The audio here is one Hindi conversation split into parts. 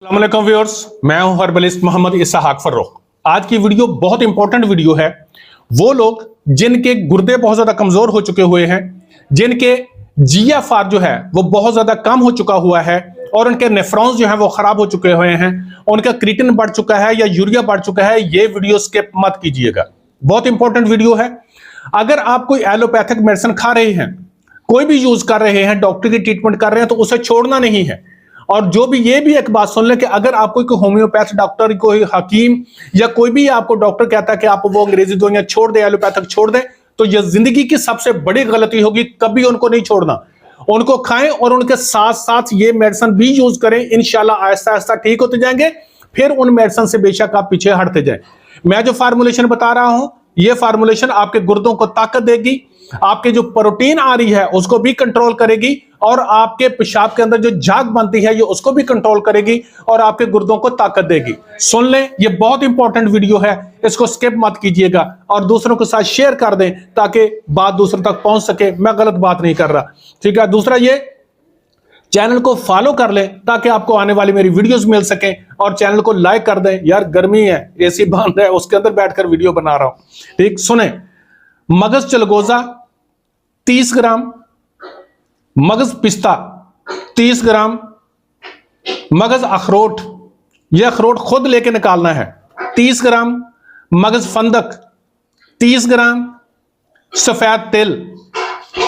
अस्सलाम वालेकुम व्यूअर्स, मैं हूं हर्बलिस्ट मोहम्मद इसहाक फर्रुख। आज की वीडियो बहुत इंपॉर्टेंट वीडियो है। वो लोग जिनके गुर्दे बहुत ज्यादा कमजोर हो चुके हुए हैं, जिनके जीएफआर जो है वो बहुत ज्यादा कम हो चुका हुआ है और उनके नेफ्रॉन्स जो है वो खराब हो चुके हुए हैं, उनका क्रिएटिनिन बढ़ चुका है या यूरिया बढ़ चुका है, ये वीडियो स्किप मत कीजिएगा। बहुत इंपॉर्टेंट वीडियो है। अगर आप कोई एलोपैथिक मेडिसिन खा रहे हैं, कोई भी यूज कर रहे हैं, डॉक्टर की ट्रीटमेंट कर रहे हैं, तो उसे छोड़ना नहीं है। और जो भी ये भी एक बात सुन ले कि अगर आपको कोई होम्योपैथ डॉक्टर, कोई हकीम या कोई भी आपको डॉक्टर कहता है कि आप वो अंग्रेजी दवाइयां छोड़ दें, एलोपैथिक छोड़ दें, तो ये जिंदगी की सबसे बड़ी गलती होगी। कभी उनको नहीं छोड़ना, उनको खाएं और उनके साथ साथ ये मेडिसिन भी यूज करें। इंशाल्लाह आहिस्ता आहिस्ता ठीक होते जाएंगे। फिर उन मेडिसिन से बेशक आप पीछे हटते जाए। मैं जो फार्मूलेशन बता रहा हूं, ये फार्मूलेशन आपके गुर्दों को ताकत देगी, आपके जो प्रोटीन आ रही है उसको भी कंट्रोल करेगी, और आपके पेशाब के अंदर जो झाग बनती है ये उसको भी कंट्रोल करेगी और आपके गुर्दों को ताकत देगी। सुन लें, ये बहुत इंपॉर्टेंट वीडियो है, इसको स्किप मत कीजिएगा और दूसरों के साथ शेयर कर दें ताकि बात दूसरों तक पहुंच सके। मैं गलत बात नहीं कर रहा, ठीक है। दूसरा, ये चैनल को फॉलो कर लें ताकि आपको आने वाली मेरी वीडियोस मिल सके, और चैनल को लाइक कर दें। यार गर्मी है, एसी बंद है, उसके अंदर बैठकर वीडियो बना रहा हूं, ठीक। सुने, मगज चलगोजा 30 ग्राम, मगज पिस्ता 30 ग्राम, मगज अखरोट, यह अखरोट खुद लेके निकालना है 30 ग्राम, मगज फंदक 30 ग्राम, सफेद तिल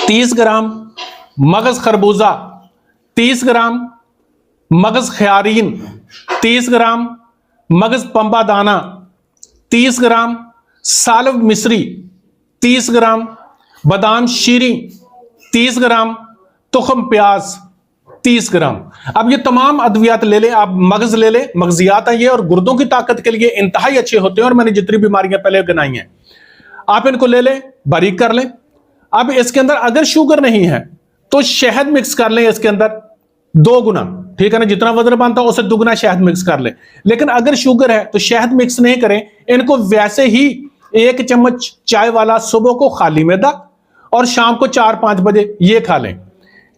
30 ग्राम, मगज खरबूजा 30 ग्राम, मगज खयारीन 30 ग्राम, मगज पंबा दाना 30 ग्राम, सालव मिश्री 30 ग्राम, बादाम शीरी 30 ग्राम, तुखम प्याज 30 ग्राम। अब ये तमाम अद्वियात ले लें आप, मगज ले लें, मगजियात है ये और गुर्दों की ताकत के लिए इंतहाई अच्छे होते हैं, और मैंने जितनी बीमारियां पहले गिनाई हैं आप इनको ले लें, बारीक कर लें। अब इसके अंदर अगर शुगर नहीं है तो शहद मिक्स कर लें इसके अंदर 2 गुना, ठीक है ना। जितना वजन बनता है उससे 2 गुना शहद मिक्स कर लें। लेकिन अगर शुगर है तो शहद मिक्स नहीं करें, इनको वैसे ही 1 चम्मच चाय वाला सुबह को खाली मैदा और शाम को 4-5 बजे ये खा लें।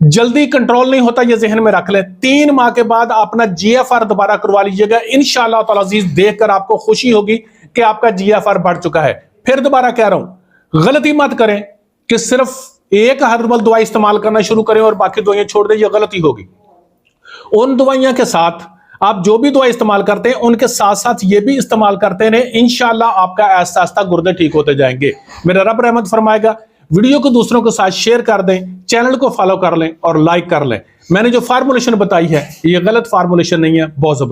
जल्दी कंट्रोल नहीं होता, ये जहन में रख लें। 3 माह के बाद अपना जीएफआर दोबारा करवा लीजिएगा। इंशाअल्लाह ताला अजीज, देखकर आपको खुशी होगी कि आपका जीएफआर बढ़ चुका है। फिर दोबारा कह रहा हूं, गलती मत करें कि सिर्फ एक हर्बल दवाई इस्तेमाल करना शुरू करें और बाकी दवाइयां छोड़ दें, यह गलती होगी। उन दवाइयां के साथ आप जो भी दवाई इस्तेमाल करते हैं उनके साथ साथ ये भी इस्तेमाल करते रहे। इंशाअल्लाह आपका आहिस्ता आहिस्ता गुर्दे ठीक होते जाएंगे। मेरा रब रहमत फरमाएगा। वीडियो को दूसरों के साथ शेयर कर दें, चैनल को फॉलो कर लें और लाइक कर लें। मैंने जो फार्मूलेशन बताई है ये गलत फार्मूलेशन नहीं है, बहुत जबरदस्त।